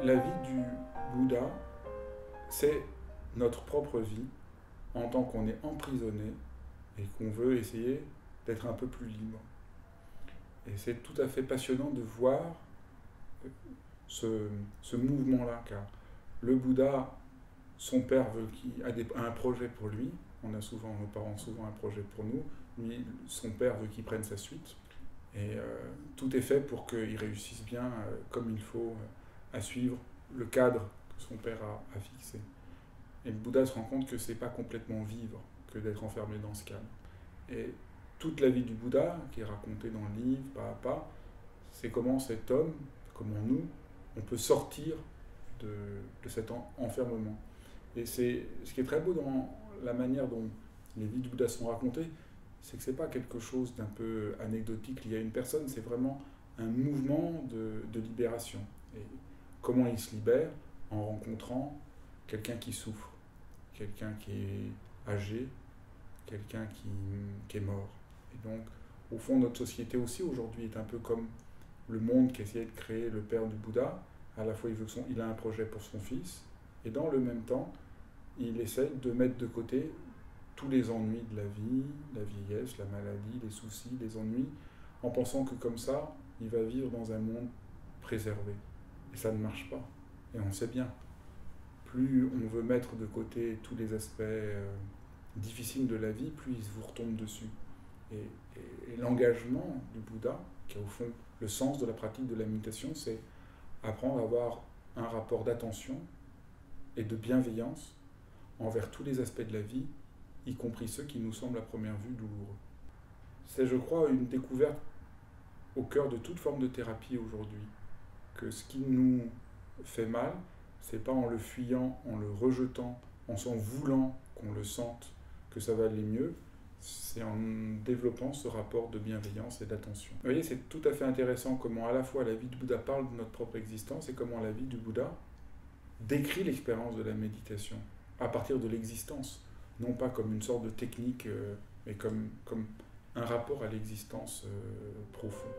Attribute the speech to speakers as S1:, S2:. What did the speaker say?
S1: La vie du Bouddha, c'est notre propre vie en tant qu'on est emprisonné et qu'on veut essayer d'être un peu plus libre. Et c'est tout à fait passionnant de voir ce mouvement-là, car le Bouddha, son père veut a un projet pour lui. Nos parents ont souvent un projet pour nous. Lui, son père veut qu'il prenne sa suite. Et tout est fait pour qu'il réussisse bien comme il faut à suivre le cadre que son père a fixé. Et le Bouddha se rend compte que c'est pas complètement vivre que d'être enfermé dans ce cadre. Et toute la vie du Bouddha, qui est racontée dans le livre, pas à pas, c'est comment cet homme, comment nous, on peut sortir de cet enfermement. Et c'est ce qui est très beau dans la manière dont les vies du Bouddha sont racontées, c'est que c'est pas quelque chose d'un peu anecdotique lié à une personne, c'est vraiment un mouvement de libération. Et comment il se libère? En rencontrant quelqu'un qui souffre, quelqu'un qui est âgé, quelqu'un qui est mort. Et donc, au fond, notre société aussi aujourd'hui est un peu comme le monde qu'essayait de créer le père du Bouddha. À la fois, il a un projet pour son fils, et dans le même temps, il essaye de mettre de côté tous les ennuis de la vie, la vieillesse, la maladie, les soucis, les ennuis, en pensant que comme ça, il va vivre dans un monde préservé. Et ça ne marche pas. Et on sait bien, plus on veut mettre de côté tous les aspects difficiles de la vie, plus il vous retombe dessus. Et l'engagement du Bouddha, qui est au fond le sens de la pratique de la méditation, c'est apprendre à avoir un rapport d'attention et de bienveillance envers tous les aspects de la vie, y compris ceux qui nous semblent à première vue douloureux. C'est, je crois, une découverte au cœur de toute forme de thérapie aujourd'hui, que ce qui nous fait mal, c'est pas en le fuyant, en le rejetant, en s'en voulant qu'on le sente, que ça va aller mieux, c'est en développant ce rapport de bienveillance et d'attention. Vous voyez, c'est tout à fait intéressant comment à la fois la vie du Bouddha parle de notre propre existence et comment la vie du Bouddha décrit l'expérience de la méditation à partir de l'existence, non pas comme une sorte de technique, mais comme un rapport à l'existence profond.